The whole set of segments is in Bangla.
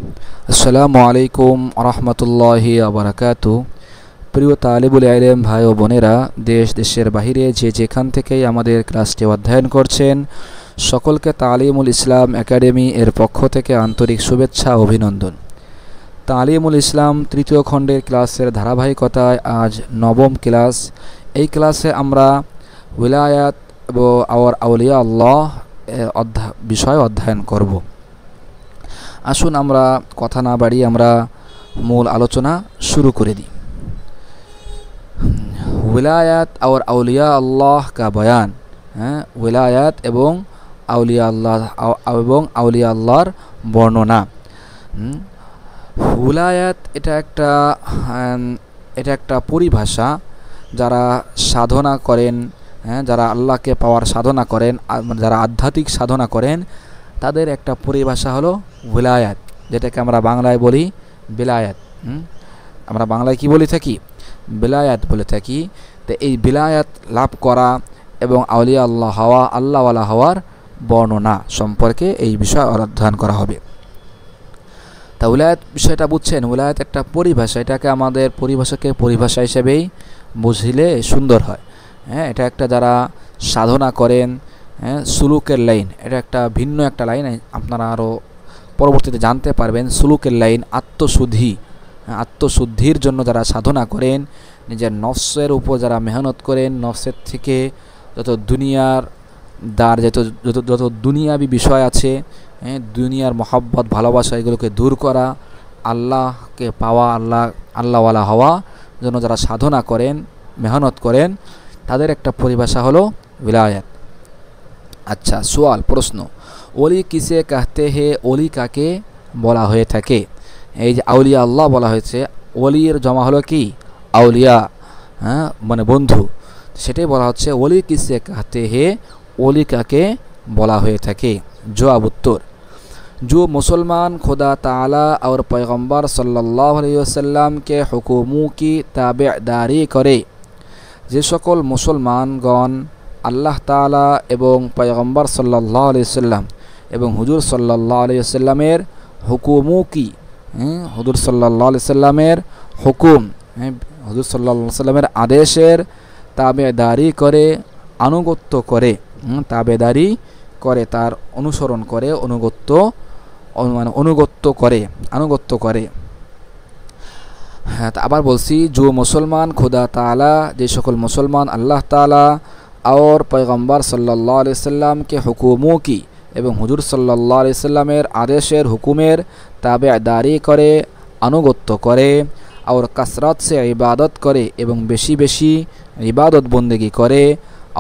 আসসালামু আলাইকুম রহমতুল্লাহি আবরাকাতু। প্রিয় তালিবুল ইলম ভাই ও বোনেরা, দেশের বাহিরে যে যেখান থেকেই আমাদের ক্লাসটি অধ্যয়ন করছেন, সকলকে তালিমুল ইসলাম একাডেমি এর পক্ষ থেকে আন্তরিক শুভেচ্ছা ও অভিনন্দন। তালিমুল ইসলাম তৃতীয় খণ্ডের ক্লাসের ধারাবাহিকতায় আজ নবম ক্লাস। এই ক্লাসে আমরা উলায়াত এবং আউলিয়া আল্লাহ এর বিষয় অধ্যয়ন করব। আসুন আমরা কথা না বাড়িয়ে আমরা মূল আলোচনা শুরু করে দিই। উলায়াত और আউলিয়া আল্লাহ का बयान, উলায়াত এবং আউলিয়া আল্লাহর বর্ণনা। উলায়াত এটা একটা পরিভাষা। যারা সাধনা করেন, যারা আল্লাহকে পাওয়ার সাধনা করেন, যারা আধ্যাত্মিক সাধনা করেন, তাদের একটা পরিভাষা হলো উলায়াত, যেটাকে আমরা বাংলায় বলি বিলায়াত। আমরা বাংলায় কি বলে থাকি? বিলায়াত বলে থাকি। তো এই বিলায়াত লাভ করা এবং আউলিয়া আল্লাহ হওয়া, আল্লাহওয়ালা হওয়ার বর্ণনা সম্পর্কে এই বিষয় অধ্যয়ন করা হবে। তা উলায়াত বিষয়টা বুঝছেন, উলায়াত একটা পরিভাষা। এটাকে আমাদের পরিভাষা হিসেবেই বুঝলে সুন্দর হয়। এটা একটা যারা সাধনা করেন, সুলুকের লাইন, এটা একটা ভিন্ন একটা লাইন। আপনারা আরও পরবর্তীতে জানতে পারবেন। সুলুকের লাইন আত্মশুদ্ধির জন্য যারা সাধনা করেন, নিজের নফসের উপর যারা মেহনত করেন, নফসের থেকে যত দুনিয়াবি বিষয় আছে, দুনিয়ার মহব্বত ভালোবাসা, এগুলোকে দূর করা, আল্লাহকে পাওয়া, আল্লাহওয়ালা হওয়া জন্য যারা সাধনা করেন, মেহনত করেন, তাদের একটা পরিভাষা হলো উলায়াত। আচ্ছা, প্রশ্ন, ওলি কিসে কাহতে হে? ওলি কাকে বলা হয়ে থাকে? এই যে আউলিয়া আল্লাহ বলা হয়েছে, ওলির জমা হলো কি? আউলিয়া, মানে বন্ধু। সেটাই বলা হচ্ছে ওলি কিসে কাহতে হে, ওলি কাকে বলা হয়ে থাকে। জবাব উত্তর, जो मुसलमान खुदा ताला और पैगम्बर सल्लल्लाहु अलैहि वसल्लम के हुकुमों की ताबेदारी करे। যে সকল মুসলমানগণ আল্লাহ তাআলা এবং পয়গম্বর সাল্লাল্লাহু আলাইহি ওয়াসাল্লাম এবং হুজুর সাল্লাল্লাহু আলাইহি ওয়াসাল্লামের হুকুমও কি, হুজুর সাল্লাল্লাহু আলাইহি ওয়াসাল্লামের হুকুম, হুজুর সাল্লাল্লাহু আলাইহি ওয়াসাল্লামের আদেশের তাবেদারি করে, আনুগত্য করে, তাবেদারি করে, তার অনুসরণ করে, আনুগত্য করে। হ্যাঁ, আবার বলছি, जो मुसलमान खुदा ताला, যে সকল মুসলমান আল্লাহ তাআলা और पैगम्बर सल्लल्लाहु अलैहि वसल्लम के हुकुमों की এবং হুজুর সাল্লাল্লাহু আলাইহি ওয়াসাল্লামের আদেশের হুকুমের তাবেদারি করে, আনুগত্য করে, और कसरत से इबादत करे এবং বেশি বেশি ইবাদত বন্দেগি করে,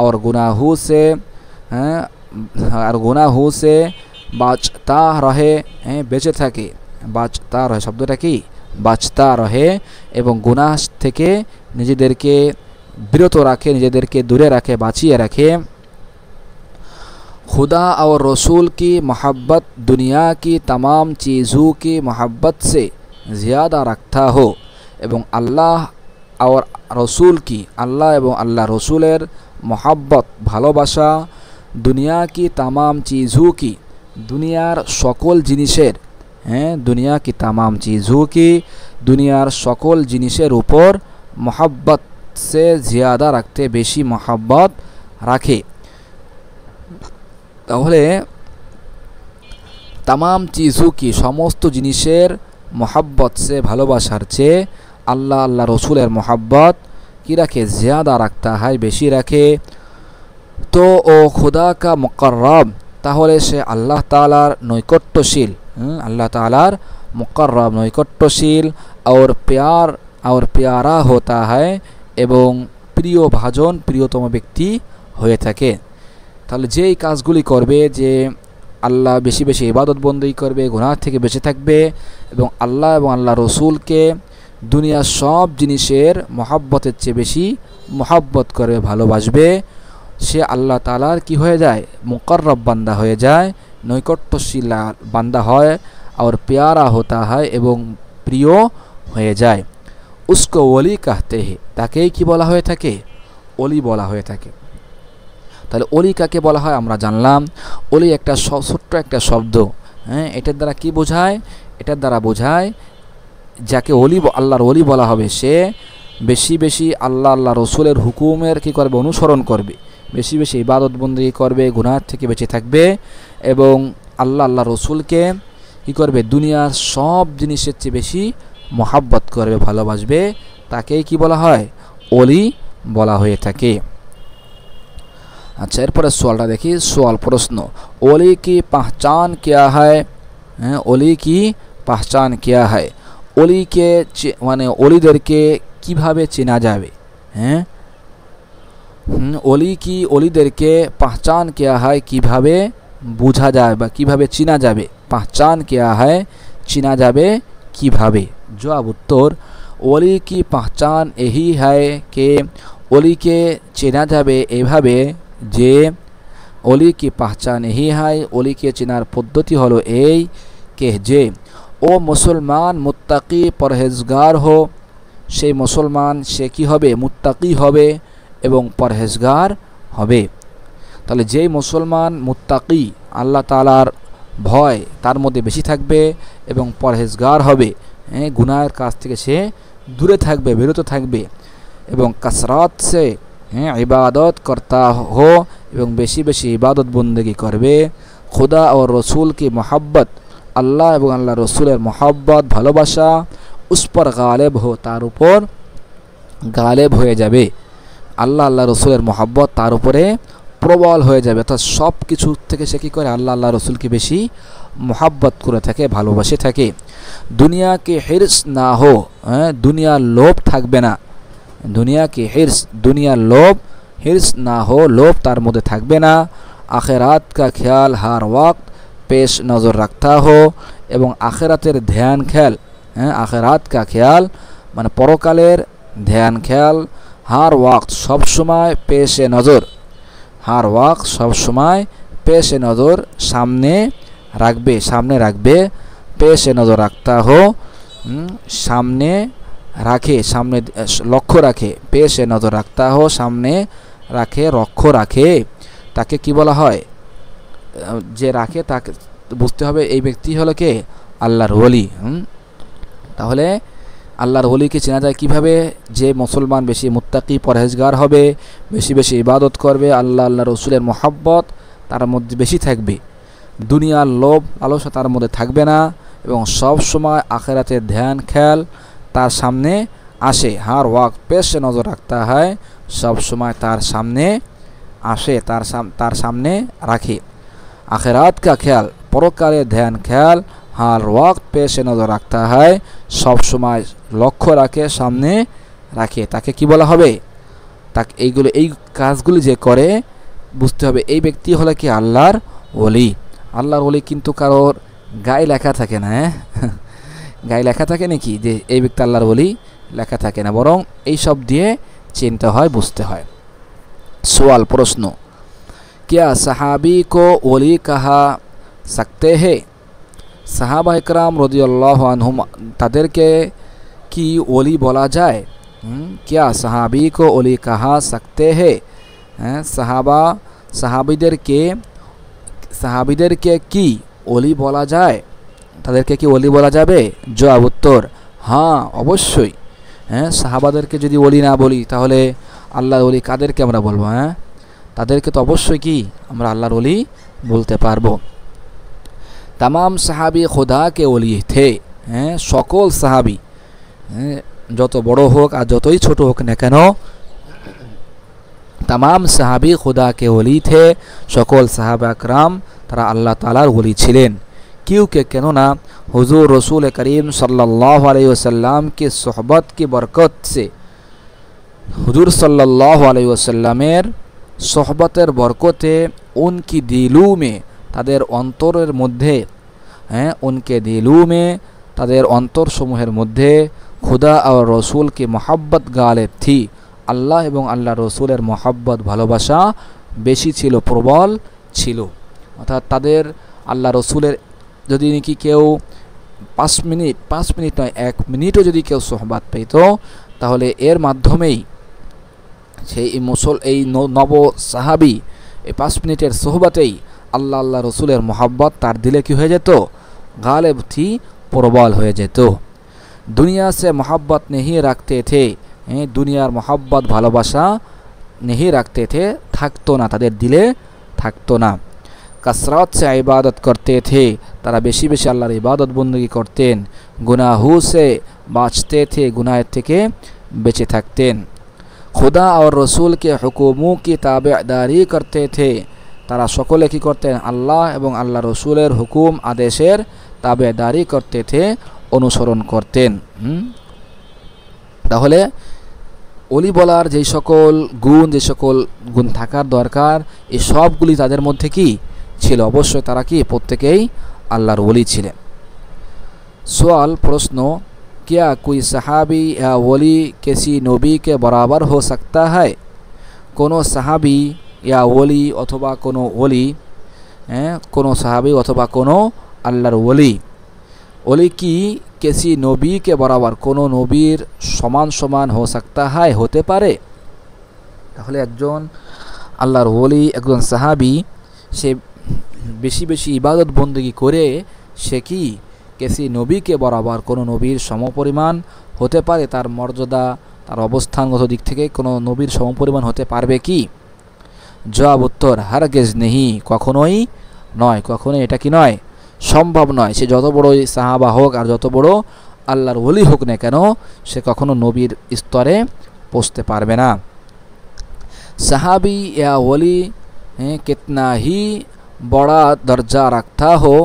और गुनाहों से বাঁচতা রহে, বেঁচে থাকে, বাঁচতা রহে, শব্দটা কি? বাঁচতা রহে, এবং গুনাহ থেকে নিজেদেরকে বিরত রাখে, নিজেদেরকে দূরে রাখে, বাঁচিয়ে রাখে। खुदा और रसूल की मोहब्बत दुनिया की तमाम चीज़ों की मोहब्बत से ज़्यादा रखता हो, এবং আল্লাহ और रसूल की, আল্লাহ এবং আল্লাহ রসুলের मोहब्बत ভালোবাসা, দুনিয়া কি তামাম চিজু কি, দুনিয়ার সকল জিনিসের, দুনিয়া কি তামাম চিজু কি, দুনিয়ার সকল জিনিসের উপর মোহাব্বত সে জিয়াদা রাখতে, বেশি মোহাব্বত রাখে। তাহলে তামাম চিজু কি, সমস্ত জিনিসের মোহাব্বত সে, ভালোবাসার চেয়ে আল্লাহ রসুলের মোহাব্বত কি রাখে? জিয়াদা রাখতা হয়, বেশি রাখে। তো ও খুদা কা মুকর্রব, তাহলে সে আল্লাহ তাআলার নৈকট্যশীল, আল্লাহ তাআলার মুকর্রব, নৈকট্যশীল, और प्यारा होता है, এবং প্রিয় ভাজন, প্রিয়তম ব্যক্তি হয়ে থাকে। তাহলে যেই কাজগুলি করবে, যে আল্লাহ বেশি বেশি ইবাদত বন্দেগী করবে, গুনাহ থেকে বেঁচে থাকবে, এবং আল্লাহ রসুলকে দুনিয়ার সব জিনিসের মহাব্বতের চেয়ে বেশি মহাব্বত করবে, ভালোবাসবে, সে আল্লাহ তাআলার কি হয়ে যায়? মুকর্রব বান্দা হয়ে যায়, নৈকট্যশীল বান্দা হয়, और प्यारा होता है, এবং প্রিয় হয়ে যায়। उसको ওলি कहते हैं, তাকেই কি বলা হয়ে থাকে? ওলি বলা হয়ে থাকে। তাহলে ওলি কাকে বলা হয় আমরা জানলাম। ওলি একটা ছোট্ট একটা শব্দ, এটার দ্বারা কি বোঝায়? এটার দ্বারা বোঝায় যাকে আল্লাহর ওলি বলা হবে সে বেশি বেশি আল্লাহ রসুলের হুকুমের কী করবে, অনুসরণ করবে, বেশি বেশি ইবাদত বন্দেগী করবে, গুনাহ থেকে বেঁচে থাকবে এবং আল্লাহ রসুলকে কী করবে, দুনিয়ার সব জিনিসের চেয়ে বেশি মহাব্বত করবে, ভালোবাসবে। তাকেই কি বলা হয়, ওলি বলা হয়ে থাকে। আচ্ছা, এরপরে সোয়ালটা দেখি। সোয়াল প্রশ্ন, ওলি কি পহচান क्या है? হ্যাঁ, ওলি কি পহচান क्या है? ওলিকে মানে ওলিদেরকে কিভাবে চেনা যাবে? হ্যাঁ, ওলিদেরকে পহচান क्या है কিভাবে বোঝা যায় বা কিভাবে চেনা যাবে? পহচান क्या है চেনা যাবে কিভাবে? জবাব উত্তর, ওলি কি পহচান यही है कि ওলিকে চেনা যাবে এভাবে যে ওলি কি পহচান यही है, ওলিকে চেনার পদ্ধতি হলো এই কে যে ও মুসলমান মুত্তাকি পরহেজগার হো, সেই মুসলমান সে কি হবে, মুত্তাকি হবে এবং পরহেজগার হবে। তাহলে যেই মুসলমান মুত্তাকি, আল্লাহ তাআলার ভয় তার মধ্যে বেশি থাকবে এবং পরহেজগার হবে, গুনাহের কাজ থেকে সে দূরে থাকবে, বিরত থাকবে এবং কাসরাত সে ইবাদত করতা হো এবং বেশি বেশি ইবাদত বন্দেগী করবে। খুদা ও রসুল কি মোহাব্বত, আল্লাহ এবং আল্লাহ রসুলের মোহাব্বত ভালোবাসা উস পর গালেব হো, তার উপর গালেব হয়ে যাবে। আল্লাহ রসুলের মোহাব্বত তার উপরে প্রবল হয়ে যাবে, অর্থাৎ সব কিছু থেকে সে কী করে, আল্লাহ রসুলকে বেশি মোহাব্বত করে থাকে, ভালোবাসে থাকে। দুনিয়াকে হিরস না হো, দুনিয়ার লোভ থাকবে না। দুনিয়াকে হিরস, দুনিয়ার লোভ, হিরস না হো, লোভ তার মধ্যে থাকবে না। আখেরাত কা খেয়াল হার ওয়াক্ত পেশ নজর রাখতা হো, এবং আখেরাতের ধ্যান খেয়াল, আখেরাত কা খেয়াল মানে পরকালের ধ্যান খেয়াল, হার ওয়াক্ত সবসময় পেশে নজর, হার ওয়াক্ত সবসময় পেশে নজর সামনে রাখবে, পেশে নজর রাখতা হো সামনে রাখে, সামনে লক্ষ্য রাখে, পেশে নজর রাখতা হো সামনে রাখে, লক্ষ্য রাখে। তাকে কি বলা হয়, যে রাখে তাকে বুঝতে হবে এই ব্যক্তি হলো কে, আল্লাহর ওলি। তাহলে আল্লাহর ওলিকে চেনা যায় কিভাবে, যে মুসলমান বেশি মুত্তাকি পরহেজগার হবে, বেশি বেশি ইবাদত করবে, আল্লাহ রসুলের মোহাব্বত তার মধ্যে বেশি থাকবে, দুনিয়ার লোভ লালসা তার মধ্যে থাকবে না এবং সব সময় আখেরাতের ধ্যান খেয়াল তার সামনে আসে। হার ওয়াক্ত পেশে নজর রাখতে হয়, সব সময় তার সামনে আসে, তার সামনে রাখে। আখেরাত কা খেয়াল পরকালের ধ্যান খেয়াল, হার ওয়াক্ত পেশে নজর রাখতে হয়, সব সময় লক্ষ্য রাখে, সামনে রাখে। তাকে কি বলা হবে, তাকে এই কাজগুলি যে করে বুঝতে হবে এই ব্যক্তি হলো কি আল্লাহর ওলি। আল্লাহর ওলি কিন্তু কারোর গায়ে লেখা থাকে না, গায়ে লেখা থাকে নাকি যে এই ব্যক্তি আল্লাহর ওলি, লেখা থাকে না, বরং এই সব দিয়ে চিনতে হয়, বুঝতে হয়। সওয়াল প্রশ্ন, क्या सहाबी को ওলি कहा सकते हैं? সাহাবা ইকরাম রাদিয়াল্লাহু আনহুম তাদেরকে কি ওলি বলা যায়? क्या सहाबी को ওলি कहा सकते हैं? সাহাবিদেরকে কি ওলি বলা যায়, তাদেরকে কি ওলি বলা যাবে? জবাব উত্তর, হ্যাঁ অবশ্যই। সাহাবাদেরকে যদি ওলি না বলি তাহলে আল্লাহর ওলি কাদেরকে আমরা বলবো? তাদেরকে তো অবশ্যই কি আমরা আল্লাহর ওলি বলতে পারবো। तमाम সাহাবি खुदा के ওলি থে, সকল সাহাবি, যত বড় হোক আর যতই ছোট হোক না কেন, तमाम সাহাবি खुदा के ওলি থে, সকল সাহাবা একরাম তারা আল্লাহ তাআলার ওলি ছিলেন। क्योंकि কেননা हुजूर रसूल करीम सल्लल्लाहु अलैहि वसल्लम की सोहबत की बरकत से, हुजूर सल्लल्लाहु अलैहि वसल्लमेर सोहबतेर बरकते उनकी दिलों में তাদের অন্তরের মধ্যে, उनके दिलों में তাদের অন্তর সমূহের মধ্যে खुदा और रसूल की मोहब्बत गालिब थी, আল্লাহ এবং আল্লাহ রসুলের মোহাব্বত ভালোবাসা বেশি ছিল, প্রবল ছিল। অর্থাৎ তাদের আল্লাহ রসুলের যদি নাকি কেউ 5 মিনিট নয় 1 মিনিটও যদি কেউ সোহবাত পেত, তাহলে এর মাধ্যমেই সেই এই নব সাহাবি এই 5 মিনিটের সোহবাতেই আল্লাহ রসুলের মোহাব্বত তার দিলে কি হয়ে যেত, গালেব থি, প্রবল হয়ে যেত। দুনিয়া সে মোহাব্বত नहीं रखते थे, দুনিয়ার মোহাব্বত ভালোবাসা नहीं रखते थे, থাকতো না, তাদের দিলে থাকতো না। कसरत से इबादत करते थे, তারা বেশি বেশি আল্লাহর ইবাদত বندگی করতেন। গুনাহু से বাঁচতে थे, গুনাহের থেকে বেঁচে থাকতেন। खुदा और रसूल के हुकुमों की ताबेदारी करते थे, তারা সকলে কি করতেন? আল্লাহ এবং আল্লাহ রসুলের হুকুম আদেশের তাবেদারি করতে থে, অনুসরণ করতেন। তাহলে অলি বলার যে সকল গুণ থাকার দরকার, এই সবগুলি তাদের মধ্যে কি ছিল? অবশ্যই তারা কি প্রত্যেকেই আল্লাহর ওলি ছিলেন। সওয়াল, প্রশ্ন, क्या कोई सहाबी या वली किसी नबी के बराबर हो सकता है? কোনো সাহাবি या वली অথবা কোনো ওলি, কোনো সাহাবি অথবা কোনো আল্লাহর ওলি কি किसी नबी के बराबर কোনো নবীর সমান সমান हो सकता है, হতে পারে? তাহলে একজন আল্লাহর ওলি, একজন সাহাবি, সে বেশি বেশি ইবাদত বন্দেগী করে সে কি किसी नबी के बराबर কোনো নবীর সমপরিমাণ হতে পারে? তার মর্যাদা, তার অবস্থানগত দিক থেকে কোনো নবীর সমপরিমাণ হতে পারবে কি? জবাব, উত্তর, হারগিজ নেহি, কখনোই নয়, কখনোই এটা কি নয়, সম্ভব নয়। সে যত বড়ই সাহাবা হোক আর যত বড় আল্লাহর ওলি হোক না কেন, সে কখনো নবীর স্তরে পৌঁছতে পারবে না। সাহাবি या वली कितना ही बड़ा दर्जा रखता हो,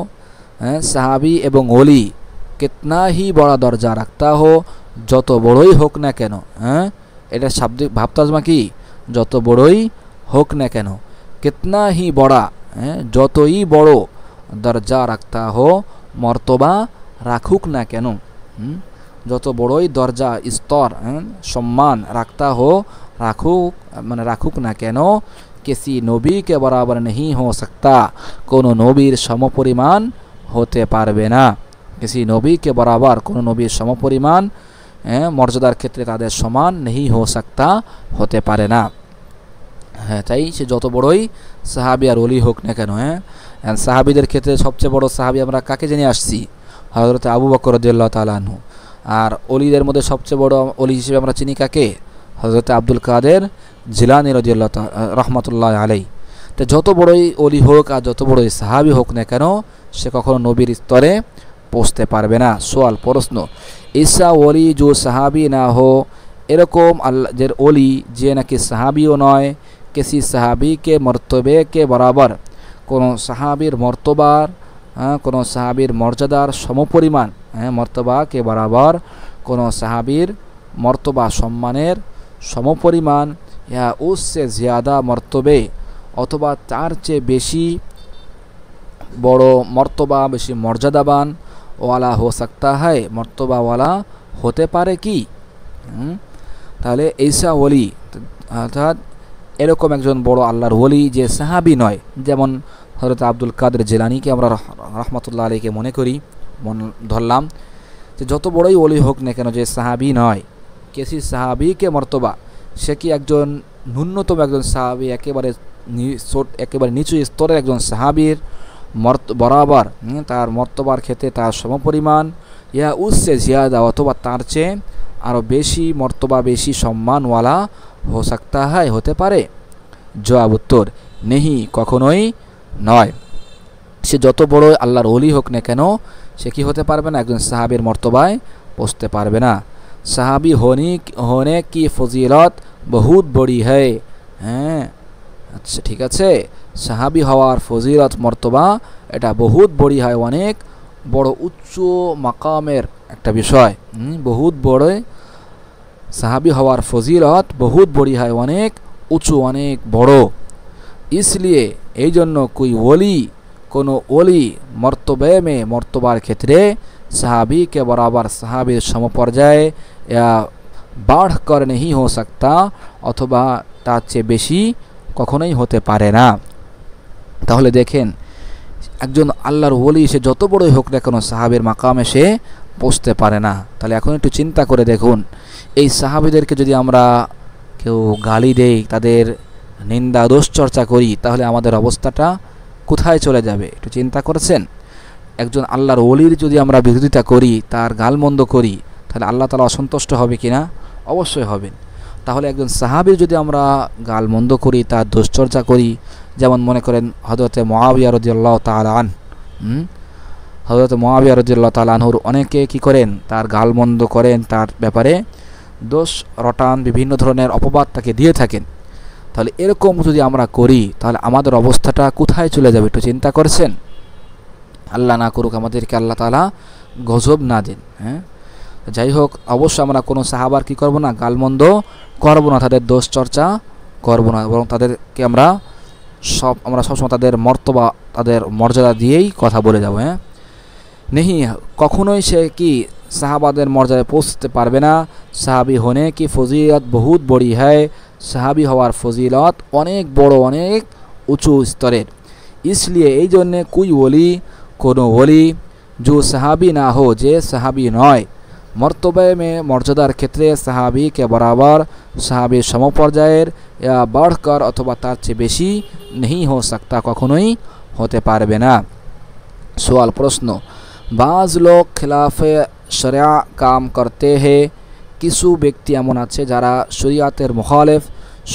সাহাবি এবং ওলি कितना ही बड़ा दर्जा रखता हो, যত বড়ই হোক না কেন, এটা শাব্দিক ভাব তর্জমা কি? যত বড়ই হোক না কেন, कितना ही बड़ा, যতই বড়, দরজা রাখতা হো, মর্তবা রাখুক না কেন, যত বড়ই দরজা, স্তর, সম্মান, রাখতা হো, রাখুক, মানে রাখুক না কেন, किसी নবী কে বরাবর नहीं हो सकता, কোনো নবীর সমপরিমাণ হতে পারবে না। किसी নবী কে বরাবর, কোনো নবীর সমপরিমাণ, মর্যাদার ক্ষেত্রে তাদের সমান नहीं हो सकता, হতে পারে না। হ্যাঁ, তাই সে যত বড়ই সাহাবি আর ওলি হোক না কেন। সাহাবিদের ক্ষেত্রে সবচেয়ে বড় সাহাবি আমরা কাকে জেনে আসছি? হযরত আবু বকর রাদিয়াল্লাহু তাআলা আনহু। আর ওলিদের মধ্যে সবচেয়ে বড় ওলি হিসেবে আমরা চিনি কাকে? হযরত আব্দুল কাদের জিলানী রাদিয়াল্লাহু তাআলা রাহমাতুল্লাহ আলাইহি। তো যত বড়ই ওলি হোক আর যত বড়ই সাহাবি হোক না কেন, সে কখনো নবীর স্তরে পৌঁছতে পারবে না। সওয়াল, প্রশ্ন, ঈসা ওলি जो সাহাবি না হো, এরকম আল্লাহর ওলি যে নাকি সাহাবিও নয়, किसी সাহাবি কে মর্তবে কে বরাবর, কোনো সাহাবীর মর্তবার, কোনো সাহাবীর মর্যাদার সমপরিমাণ, মর্তবা কে বরাবর, কোনো সাহাবীর মর্তবা সম্মানের সমপরিমাণ, ইয়া উসসে জিয়াদা মর্তবে, অথবা তার চেয়ে বেশি বড় মর্তবা, বেশি মর্যাদাবান ওয়ালা হো সাকতা হয়, মর্তবাওয়ালা হতে পারে কি? তাহলে ঈসা ওলি অর্থাৎ এরকম একজন বড় আল্লাহর ওলি যে সাহাবি নয়, যেমন হযরত আব্দুল কাদের জিলানীকে আমরা রাহমাতুল্লাহ আলাইহিকে মনে করি, ধরলাম যে যত বড়ই ওলি হোক না কেন, যে সাহাবি নয়, কেসি সাহাবিকে মর্তবা, সে কি একজন ন্যূনতম একজন সাহাবি, একেবারে নিচু স্তরের একজন সাহাবির বরাবর, তার মর্তবার ক্ষেত্রে তার সমপরিমাণ, ইয়া উসসে জিয়াদা, অথবা তার চেয়ে আরও বেশি মর্তবা, বেশি সম্মানওয়ালা হো সাকতা হয়, হতে পারে? জবাব, উত্তর, নেহি, কখনোই নয়। সে যত বড় আল্লাহর ওলি হোক না কেন, সে কি হতে পারবে না? একজন সাহাবীর মর্তবায় পৌঁছতে পারবে না। সাহাবী হোনে কি ফজিলত বহুত বড়ি হয়। হ্যাঁ, আচ্ছা, ঠিক আছে, সাহাবী হওয়ার ফজিলত, মর্তবা, এটা বহুত বড়ি হয়, অনেক বড় উচ্চ মাকামের একটা বিষয়। বহুত বড় সাহাবী হওয়ার ফজিলত বহুত বড়ি হয়, অনেক উঁচু, অনেক বড়। इसलिए এই জন্য কোনো ওলি মর্তবে মে, মর্তবার ক্ষেত্রে সাহাবী কে বরাবর, সাহাবীর সমপর্যায়ে, या বাড় কর नहीं हो सकता, অথবা তার চেয়ে বেশি কখনোই হতে পারে না। তাহলে দেখেন, একজন আল্লাহর ওলি সে যত বড়ই হোক না কেন, সাহাবীর মাকামে সে পৌঁছতে পারে না। তাহলে এখন একটু চিন্তা করে দেখুন, এই সাহাবীদেরকে যদি আমরা কেউ গালি দেই, তাদের নিন্দা দোষ চর্চা করি, তাহলে আমাদের অবস্থাটা কোথায় চলে যাবে? একটু চিন্তা করেছেন? একজন আল্লাহর ওলির যদি আমরা বিরোধিতা করি, তার গালমন্দ করি, তাহলে আল্লাহ তাআলা অসন্তুষ্ট হবে কিনা? অবশ্যই হবেন। তাহলে একজন সাহাবীর যদি আমরা গালমন্দ করি, তার দুশ্চর্চা করি, যেমন মনে করেন হযরতে মুআবিয়া রাদিয়াল্লাহু তাআলা হযরতে মুআবিয়া রাদিয়াল্লাহু তাআলা আনহুর অনেকে কি করেন, তার গালমন্দ করেন, তার ব্যাপারে দোষ রটান, বিভিন্ন ধরনের অপবাদ তাকে দিয়ে থাকেন। তাহলে এরকম যদি আমরা করি, তাহলে আমাদের অবস্থাটা কোথায় চলে যাবে একটু চিন্তা করেছেন? আল্লাহ না করুক আমাদেরকে আল্লাহ তাআলা গজব না দেন। যাই হোক, অবশ্যই আমরা কোনো সাহাবার কি করব না, গালমন্দ করব না, তাদের দোষ চর্চা করব না, এবং তাদেরকে আমরা সবসময় তাদের মর্তবা, তাদের মর্যাদা দিয়েই কথা বলে যাব। নেহি কখনোই সে কি সাহাবাদের মর্যাদায় পৌঁছতে পারবে না। সাহাবি হনে কি ফজিলত বহুত বড়ি হয়, সাহাবি হওয়ার ফজিলত অনেক বড়, অনেক উঁচু স্তরের। इसलिए এই জন্যে কুই ওলি, কোনো ওলি जो সাহাবি না हो, যে সাহাবি নয়, মর্তবায় মর্যাদার ক্ষেত্রে সাহাবি কে বরাবর, সাহাবি সমপর্যায়ের, या बढ़कर অথবা তার চেয়ে বেশি नहीं हो सकता, কখনোই হতে পারবে না। सवाल प्रश्न, बाज़ लोग खिलाफे शरिया काम करते हैं, কিছু ব্যক্তি এমন আছে যারা শরিয়াতের মুখালিফ,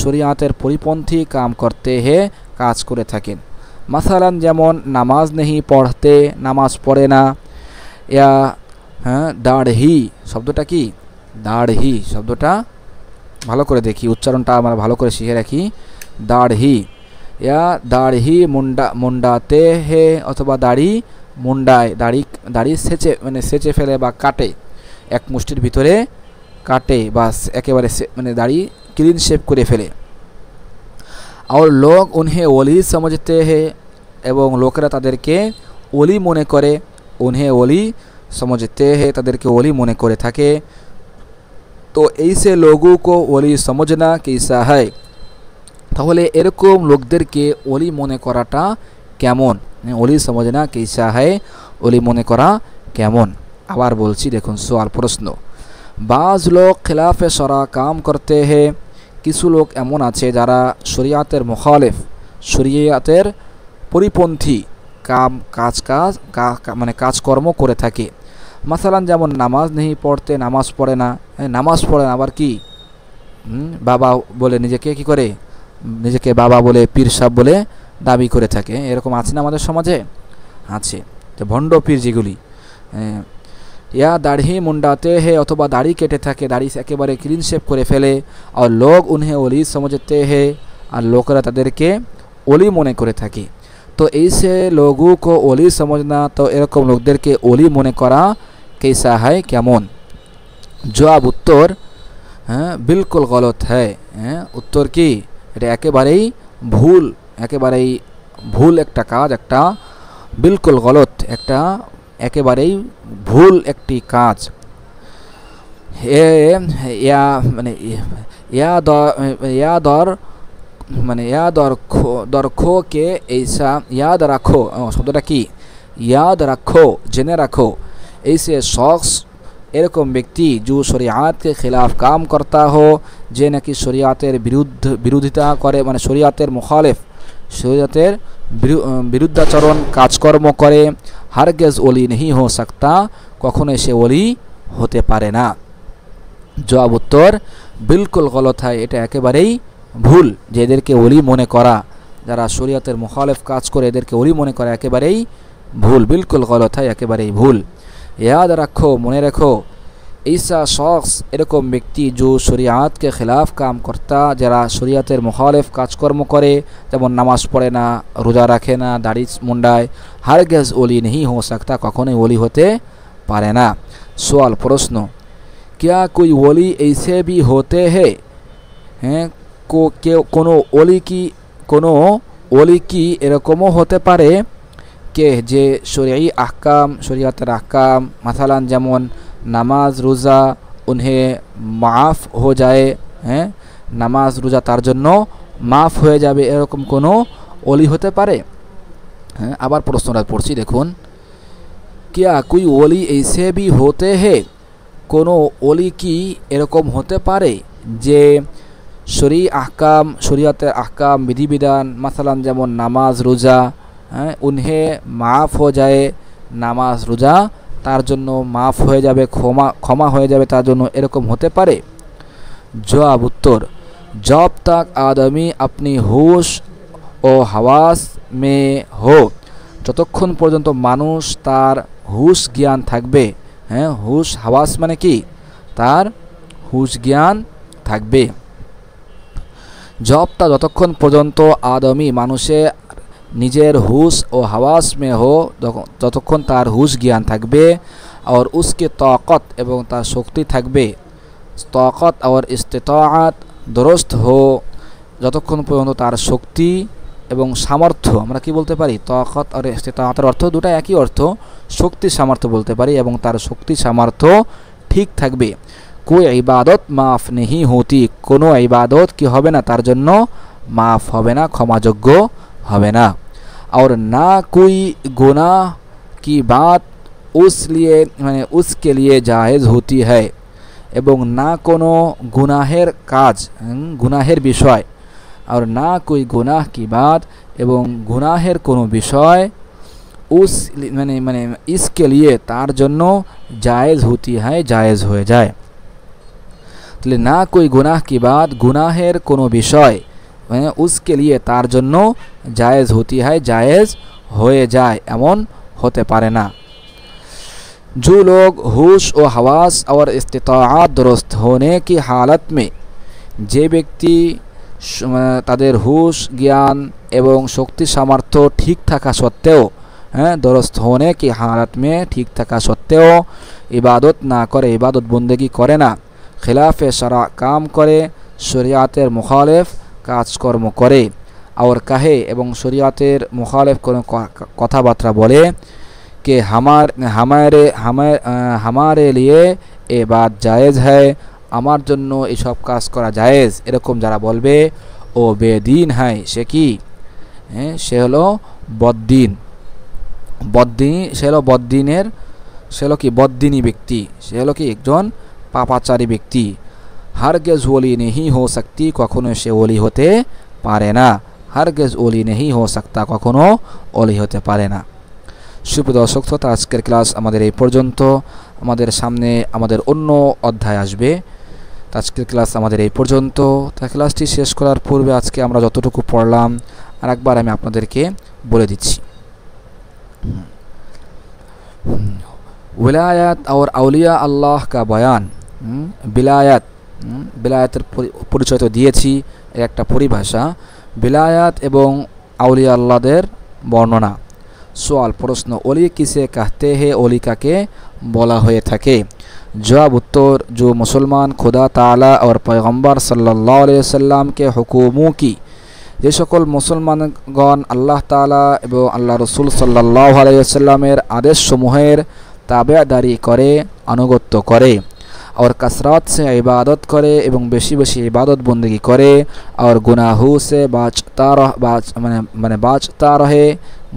শরিয়াতের পরিপন্থী কাম করতে হে, কাজ করে থাকেন। মাসালান যেমন নামাজ নেহি পড়তে, নামাজ পড়ে না, ইয়া দাড়হি, শব্দটা কি? দাড়হি শব্দটা ভালো করে দেখি, উচ্চারণটা আমরা ভালো করে শিখে রাখি। দাড়হি, ইয়া দাড়হি মুন্ডাতে হে, অথবা দাড়ি মুন্ডায়, দাড়ি সেচে, মানে সেচে ফেলে বা কাটে, এক মুষ্টির ভিতরে কাটে বা একেবারে মানে দাড়ি ক্লিন শেভ করে ফেলে। আর লোক উনহে ওলি সমঝতে হে, এবং লোকেরা তাদেরকে ওলি মনে করে, উনহে ওলি সমঝতে হে, তাদেরকে ওলি মনে করে থাকে। তো এইসে লোগোं को ওলি समझना कैसा है, তাহলে এরকম লোকদেরকে ওলি মনে করাটা কেমন? ওলি समझना कैसा है, ওলি মনে করা কেমন? আবার বলছি দেখুন, সওয়াল প্রশ্ন, বাজ লোক খিলাফে শরা কাম করতে হে, কিছু লোক এমন আছে যারা শরিয়াতের মুখালিফ, শরিয়াতের পরিপন্থী মানে কাজকর্ম করে থাকে। মাসালান যেমন নামাজ নেই পড়তে, নামাজ পড়ে না, নামাজ পড়ে না, আবার কি বাবা বলে নিজেকে কি করে, নিজেকে বাবা বলে, পীর সাহেব বলে দাবি করে থাকে। এরকম আছে না আমাদের সমাজে? আছে, যে ভণ্ড পীর যেগুলি। ইয়া দাড়ি মুন্ডাতে হে, অথবা দাড়ি কেটে থাকে, দাড়ি একেবারে ক্লিন শেভ করে ফেলে। আর লোক উনহে ওলি সমঝতে হে, আর লোকেরা তাদেরকে ওলি মনে করে থাকে। তো এইসে লোগো কো ওলি সমঝনা, তো এরকম লোকদেরকে ওলি মনে করা कैसा है, কেমন? জবাব, উত্তর বিলকুল গলত হ্যায়। উত্তর কি? এটা একেবারেই ভুল, একেবারেই ভুল একটা কাজ, একটা বিলকুল গলত, একটা একেবারেই ভুল একটি কাজ। দরখো কে ऐसा याद रखो, শব্দটা কি? याद रखो, জেনে রাখো। ऐसे शख्स, এরকম ব্যক্তি, जो শরিয়াত के खिलाफ काम करता हो, যে নাকি শরিয়াতের বিরোধিতা করে, মানে শরিয়াতের মুখালিফ, শরিয়াতের বিরুদ্ধাচরণ কাজকর্ম করে, হারগেজ ওলি नहीं हो सकता, কখনোই সে ওলি হতে পারে না। জবাব, উত্তর বিলকুল গলত হয়, এটা একেবারেই ভুল। যে এদেরকে ওলি মনে করা, যারা শরিয়াতের মুখালিফ কাজ করে, এদেরকে ওলি মনে করা একেবারেই ভুল, বিলকুল গলত হয়, একেবারেই ভুল। याद रखो, মনে রেখো, ऐसा शख्स, এরকম ব্যক্তি, जो শরিয়াত के खिलाफ काम करता, যারা শরিয়াতের মুখালিফ কাজকর্ম করে, যেমন নামাজ পড়ে না, রোজা রাখে না, দাড়ি মুন্ডায়, হারগেজ ওলি नहीं हो सकता, কখনোই ওলি হতে পারে না। সওয়াল প্রশ্ন, क्या कोई ওলি ऐसे भी होते हैं, কোনো ওলি কি এরকমও হতে পারে কে, যে শরঈ আহকাম, শরিয়াতের আহকাম, মাসালান যেমন নামাজ রোজা, উনহে মাফ হো যায়, নামাজ রোজা তার জন্য মাফ হয়ে যাবে, এরকম কোনো ওলি হতে পারে? আবার প্রশ্নটা পড়ছি দেখুন, क्या कोई ওলি ऐसे भी होते हैं, কোনো ওলি কি এরকম হতে পারে যে শরঈ আহকাম, শরিয়াতের আহকাম, বিধিবিধান, মাসালান যেমন নামাজ রোজা, উনহে মাফ হো যায়, নামাজ রোজা তার জন্য মাফ হয়ে যাবে, ক্ষমা হয়ে যাবে তার জন্য, এরকম হতে পারে? জবাব উত্তর, जब तक आदमी अपनी होश ও হাওয়াস মে হো, যতক্ষণ পর্যন্ত মানুষ তার হুশ জ্ঞান থাকবে, হ্যাঁ হুশ হাওয়াস মানে কি, তার হুশ জ্ঞান থাকবে। জবটা যতক্ষণ পর্যন্ত আদমি মানুষে নিজের হুশ ও হাওয়াস মে হো, যতক্ষণ তার হুশ জ্ঞান থাকবে, আর উসকে তাকত এবং তার শক্তি থাকবে, তাকত আর ইস্তিতাআত দুরুস্ত হো, যতক্ষণ পর্যন্ত তার শক্তি এবং সামর্থ্য, আমরা কি বলতে পারি, তাকত আর ইস্তিতাআতের অর্থ দুটো একই অর্থ, শক্তি সামর্থ্য বলতে পারি, এবং তার শক্তি সামর্থ্য ঠিক থাকবে। कोई इबादत माफ़ नहीं होती, কোনো ইবাদত কি হবে না, তার জন্য মাফ হবে না, ক্ষমাযোগ্য হবে না। और ना कोई गुनाह की बात उस लिए মানে उसके लिए जायज़ होती है, এবং না কোনো গুনাহের কাজ, গুনাহের বিষয়, আর না कोई गुनाह की बात এবং গুনাহের কোনো বিষয় उस মানে মানে इसके लिए তার জন্য जायज़ होती है, जायज़ হয়ে যায়। তাহলে না कोई गुनाह की बात, গুনাহের কোনো বিষয় उसके लिए তার জন্য जायज़ होती है, जायज़ হয়ে যায়, এমন হতে পারে না। जो लोग होश व हवास और इस्तिताआत दुरुस्त होने की हालत में, যে ব্যক্তি তাদের হুশ জ্ঞান এবং শক্তি সামর্থ্য ঠিক থাকা সত্ত্বেও, হ্যাঁ दुरुस्त होने की हालत में ঠিক থাকা সত্ত্বেও ইবাদত না করে, ইবাদত বন্দেগী করে না, খিলাফে শরা কাম করে, শরিয়াতের মুখালেফ কাজকর্ম করে, और कहे এবং শরিয়াতের মুখালেফ কোনো কথাবার্তা বলে, कि हमारे लिए ये बात जायज़ है, আমার জন্য এসব কাজ করা জায়েজ, এরকম যারা বলবে, ও বেদিন হয়, সে কি, সে হলো বদ্দিন, সে হলো বদ্দিনের, সে হলো কি বদ্দিনী ব্যক্তি, সে হলো কি একজন পাপাচারী ব্যক্তি। হারগেজ ওলি নেহি হো সকতি, কখনো সে ওলি হতে পারে না, হারগেজ ওলি নেহি হো সকতা, কখনো ওলি হতে পারে না। সুপ্রিয় দর্শক শ্রোতা, আজকের ক্লাস আমাদের এই পর্যন্ত, আমাদের সামনে আমাদের অন্য অধ্যায় আসবে। আজকের ক্লাস আমাদের এই পর্যন্ত। তা ক্লাসটি শেষ করার পূর্বে আজকে আমরা যতটুকু পড়লাম আরেকবার আমি আপনাদেরকে বলে দিচ্ছি। विलायत और औलिया अल्लाह का बयान, বিলায়াতের পরিচয় তো দিয়েছি, এর একটা পরিভাষা, বিলায়াত এবং আউলিয়া আল্লাহদের বর্ণনা। सवाल प्रश्न, ओली किसे कहते हैं, ओली काके बोला हुए थके? जवाब उत्तर, जो मुसलमान खुदा ताला और पैगम्बर सल्लल्लाहु अलैहि वसल्लम के हुकुमों की, যে সকল মুসলমানগণ আল্লাহ তাআলা এবং আল্লাহ রসুল সাল্লাল্লাহু আলাইহি ওয়াসাল্লামের আদেশসমূহের তাবেদারি করে, আনুগত্য করে, और कसरत से इबादत करे এবং বেশি বেশি ইবাদত বন্দেগী করে, और गुनाहों से बाचता रहे,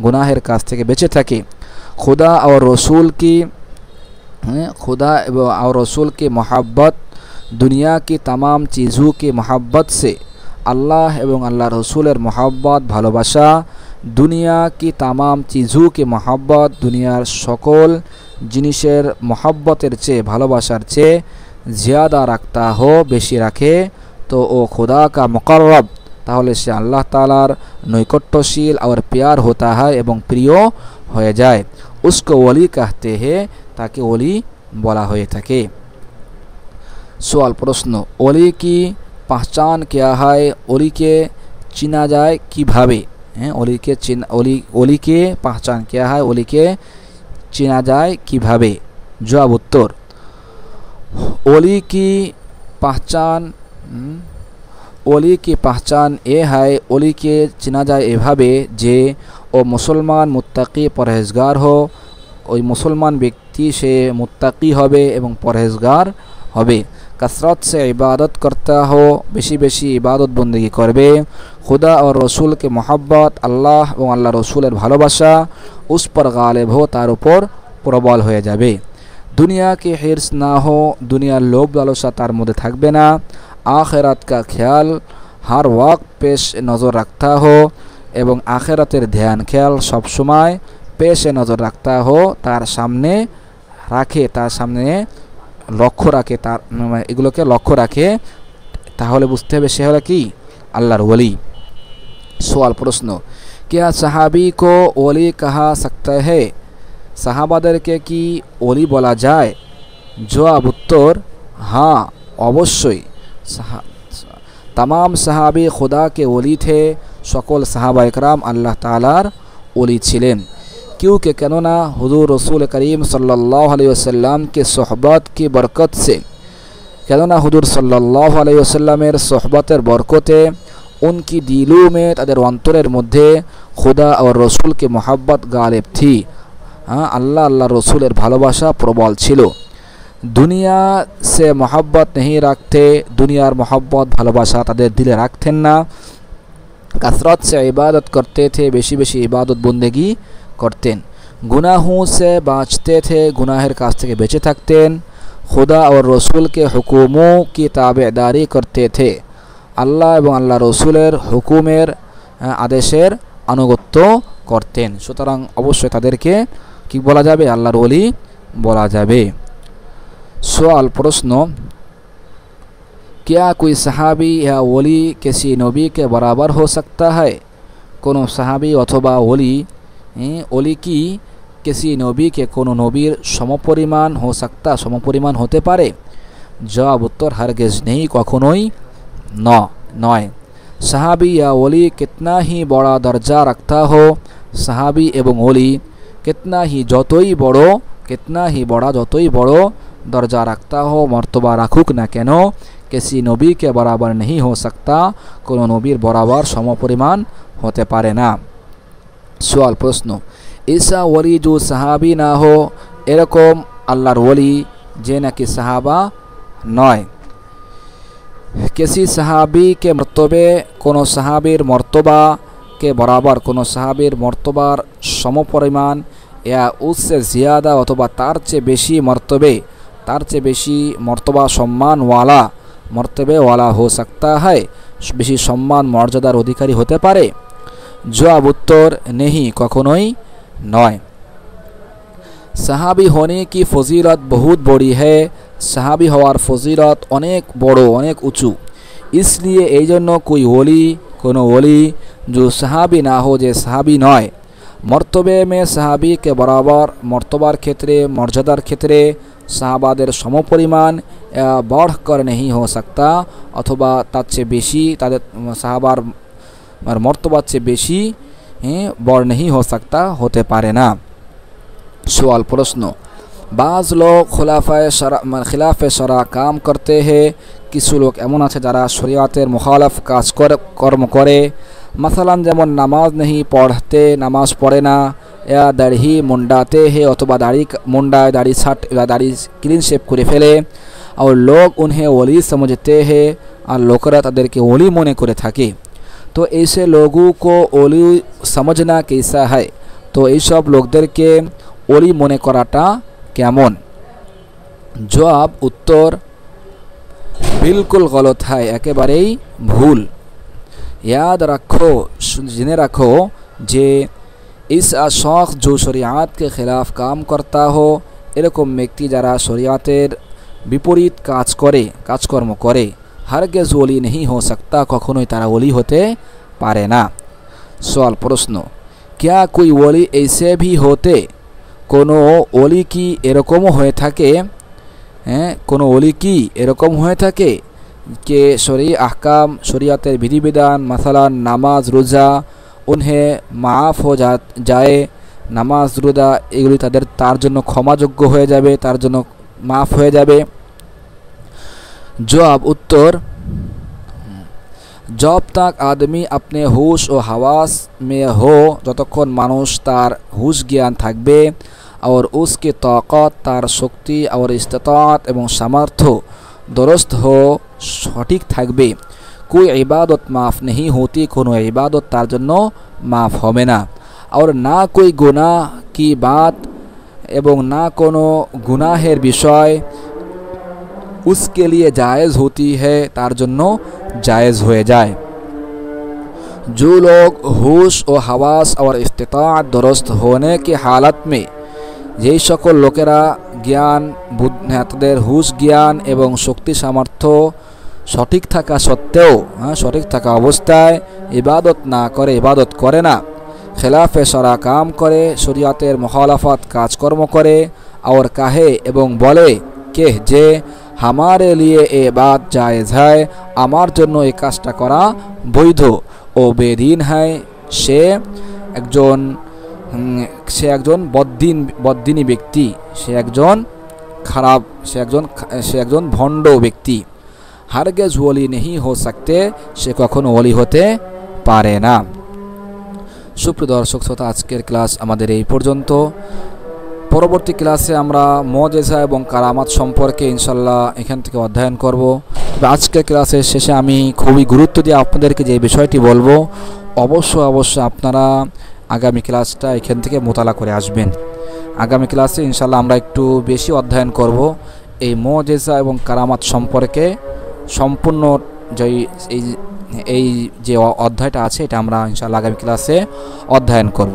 गुनाहेर काज থেকে বেঁচে থাকে, खुदा और रसूल की मोहब्बत, दुनिया की तमाम चीज़ों की मोहब्बत से, अल्लाह एवं अल्लाह रसूलेर मोहब्बत भालोबासा, दुनिया की तमाम चीज़ों की मोहब्बत, दुनियार सकल जिनिसेर मोहब्बतेर चेये भालोबासार चेये ज़्यादा रखता हो, बेशी रखे, तो ओ खुदा का मुकर्रब, ताहले से अल्लाह तालार नैकट्यशील और प्यार होता है एवं प्रिय हो जाए, उसको वली कहते हैं, ताकि वली बोला हुए थके। सवाल प्रश्न, वली की पहचान क्या है, वली के चिना जाए किभाबे, वली के पहचान क्या है, वली के चिना जाए किभाबे? जवाब उत्तर, वली की पहचान ये है, वली के चिना जाए एभाबे जे ओ मुसलमान मुत्ताकी परहेजगार हो, ओई मुसलमान व्यक्ति से मुत्ताकी होबे एवं परहेजगार होबे, कसरत से इबादत करता हो, बेशी बेशी इबादत बंदगी करबे, खुदा और रसूल के मोहब्बत, अल्लाह और अल्लाह रसूलेर भालोबासा उस पर गालिब हो, तार ऊपर प्रबल हो जाबे, दुनिया की हिर्स ना हो, दुनियार लोभ लालसा तार मध्य थाकबे ना, आखिरत का ख्याल हर वक्त पेश नज़र रखता हो एवं आखिरतेर ध्यान ख्याल सब समय পেশে নজর রাখতা হো, তার সামনে রাখে, তার সামনে লক্ষ্য রাখে, তার এগুলোকে লক্ষ্য রাখে, তাহলে বুঝতে হবে সে হলো কি আল্লাহর ওলি। সওয়াল প্রশ্ন, क्या সাহাবি को ওলি कहा सकता है? সাহাবাদেরকে কি ওলি বলা যায়? জবাব উত্তর हाँ অবশ্যই। तमाम সাহাবি खुदा के ওলি थे, সকল সাহাবা একরাম আল্লাহ তাআলার ওলি ছিলেন। क्योंकि কেননা हुजूर रसूल करीम सल्लल्लाहु अलैहि वसल्लम के सोहबत की बरकत से, কেননা হুজুর সাল্লাল্লাহু আলাইহি ওয়াসাল্লামের সোহবতের বরকতে उनकी दिलों में তাদের অন্তরের মধ্যে खुदा और रसूल की मोहब्बत गालिब थी। हाँ, अल्लाह अल्लाह रसूलेर भालोबासा प्रबल छिलो। दुनिया से मोहब्बत नहीं रखते, दुनियार मोहब्बत भालोबासा तादेर दिले राखतेन ना। कसरत से इबादत करते थे, बेशी बेशी इबादत बंदेगी करतेन। गुनाहों से बाँचते थे, गुनाहेर काज थेके बेঁচে থাকতেন। खुदा और रसूल के हुकुमों की ताबेदारी करते थे, আল্লাহ এবং আল্লাহ রসুলের হুকুমের আদেশের আনুগত্য করতেন। সুতরাং অবশ্যই তাদেরকে কি বলা যাবে? আল্লাহর ওলি বলা যাবে। সওয়াল প্রশ্ন, क्या कोई सहाबी या ওলি किसी नबी के बराबर हो सकता है? কোনো সাহাবী অথবা ওলি কি किसी नबी के কোনো নবীর সমপরিমাণ हो सकता, সমপরিমাণ হতে পারে? জবাব উত্তর हरगिज नहीं, কখনোই নয়। সাহাবী या ওলি कितना ही बड़ा दर्जा रखता हो, সাহাবী এবং ওলি कितना ही যতই বড় যতই বড় दर्जा रखता हो, मर्तबा राखुक ना केन, किसी नबी के बराबर नहीं हो सकता, कोनो नबीर बराबर समपरिमाण होते पारे ना। सवाल प्रश्न, ऐसा वली जो साहाबी ना हो, एरकम आल्लाहर वली जे नाकि साहाबा नय। किसी सहाबी के मर्तबे कोनो सहाबीर मर्तबा के बराबर, कोनो सहाबीर मर्तबार समपरिमाण या उससे ज़्यादा अथवा तार चे बेशी मर्तबे, तार चे बेशी मर्तबा सम्मान वाला, मर्तबे वाला हो सकता है, बेशी सम्मान मर्यादार अधिकारी होते पारे? जवाब उत्तर नहीं, कखनोई नय। साहाबी होने की फजीलत बहुत बड़ी है, साहाबी हवार फजीलत अनेक बड़ो, अनेक उঁচু। इसलिए एजন্য कोई ওলি, कोनो ওলি जो साहाबी ना हो, जे साहाबी नय, मर्तबे में साहाबी के बराबर, मर्तबार क्षेत्रे मर्यादार क्षेत्रे साहाबादेर समपरिमाण या बढ़कर नहीं हो सकता, अथवा तार चेয়ে बेशी, तादेर साहाबार मर्तबार चेয়ে बेशी बढ़ नहीं हो सकता, होते पारे ना। सवाल प्रश्न, बाज़ लोग खिलाफ़े शरा काम करते हैं, কিছু লোক এমন আছে যারা শরিয়াতের মুখালাফ কর্ম করে। মাসালান যেমন নামাজ नहीं पढ़ते, নামাজ পড়ে না, या দাড়ি মুন্ডাতে হে, অথবা দাড়ি মুন্ডায়, দাড়ি ক্লিন শেভ করে ফেলে। और लोग उन्हें वली समझते हैं, और लोकरा তাদেরকে ওলি মনে করে থাকে। तो ऐसे लोगों को ওলি समझना कैसा है? तो এই সব লোকদেরকে ওলি মনে করাটা কেমন? जवाब उत्तर बिल्कुल गलत है, एकेबारेई भूल। याद रखो, जने रखो जे इस शख्स जो शरियात के खिलाफ काम करता हो, एरकम व्यक्ति যারা শরিয়াতের বিপরীত কাজকর্ম করে, हरगिज़ ওলি नहीं हो सकता, কখনোই তারা ওলি হতে পারে না। सवाल प्रश्न, क्या कोई ওলি ऐसे भी होते, কোনো ওলি কি এরকমও হয়ে থাকে? কোনো ওলি কি এরকম হয়ে থাকে যে শরঈ আহকাম, শরিয়াতের বিধিবিধান, মাসালান নামাজ রোজা, उन्हें মাফ हो যায়, নামাজ রোজা এগুলি তার জন্য ক্ষমাযোগ্য হয়ে যাবে, তার জন্য মাফ হয়ে যাবে? जवाब उत्तर, जब तक आदमी अपने होश और हवास में हो, যতক্ষণ মানুষ তার হুশ জ্ঞান থাকবে, और उसकी ताकत, तार शक्ति और इस्तिताअत एवं सामर्थ्य दुरुस्त हो, सठिक থাকবে, कोई इबादत माफ़ नहीं होती, कोनो इबादत तार जन्नो माफ़ होबे ना। और ना कोई गुनाह की बात एवं ना कोनो गुनाहेर विषय उसके लिए जायज़ होती है, तार जन्नो जायज़ हो जाए। जो लोग होश व हवास और इस्तिताअत दुरुस्त होने की हालत में যেই সকল লোকেরা জ্ঞান তাদের হুশ জ্ঞান এবং শক্তি সামর্থ্য সঠিক থাকা সত্ত্বেও সঠিক থাকা অবস্থায় ইবাদত না করে ইবাদত করে না, খেলাফে শরা কাম করে, শরিয়াতের মুখালাফাত কাজকর্ম করে, और কাহে এবং বলে কে যে हमारे लिए এ বাত জায়েজ है, আমার জন্য এই কাজটা করা বৈধ ও বেদিন হয়, সে একজন বদ্দিনী ব্যক্তি, সে একজন খারাপ, সে একজন ভণ্ড ব্যক্তি। হারগেজ ওলি নেহি হো सकते, সে কখনো ওলি হতে পারে না। সুপ্রিয় দর্শক শ্রোতা, আজকের ক্লাস আমাদের এই পর্যন্ত। পরবর্তী ক্লাসে আমরা মুজিজা এবং কারামাত সম্পর্কে ইনশাল্লাহ এখান থেকে অধ্যয়ন করব। তবে আজকের ক্লাসের শেষে আমি খুবই গুরুত্ব দিয়ে আপনাদেরকে যে বিষয়টি বলবো, অবশ্যই আপনারা আগামী ক্লাসটা এখান থেকে মোতালা করে আসবেন। আগামী ক্লাসে ইনশাল্লাহ আমরা একটু বেশি অধ্যয়ন করব এই মুজিজা এবং কারামাত সম্পর্কে। সম্পূর্ণ এই যে অধ্যায়টা আছে এটা আমরা ইনশাল্লাহ আগামী ক্লাসে অধ্যয়ন করব।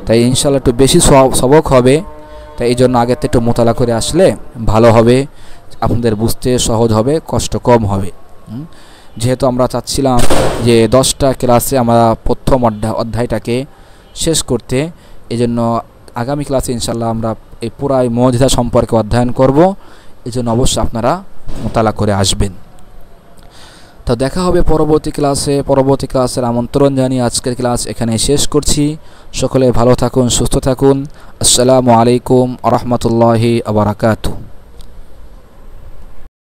তাই ইনশাল্লাহ একটু বেশি সবক হবে, তাই এই জন্য আগের থেকে একটু মোতালা করে আসলে ভালো হবে, আপনাদের বুঝতে সহজ হবে, কষ্ট কম হবে। যেহেতু আমরা চাচ্ছিলাম যে 10টা ক্লাসে আমরা প্রথম অধ্যায়টাকে শেষ করতে, এই জন্য আগামী ক্লাসে ইনশাল্লাহ আমরা এই পুরাই মুজিজা সম্পর্কে অধ্যয়ন করব। এই জন্য অবশ্যই আপনারা মোতালা করে আসবেন। তো দেখা হবে পরবর্তী ক্লাসের আমন্ত্রণ জানিয়ে আজকের ক্লাস এখানে শেষ করছি। সকলে ভালো থাকুন, সুস্থ থাকুন। আসসালামু আলাইকুম ওয়া রাহমাতুল্লাহি ওয়া বারাকাতুহু।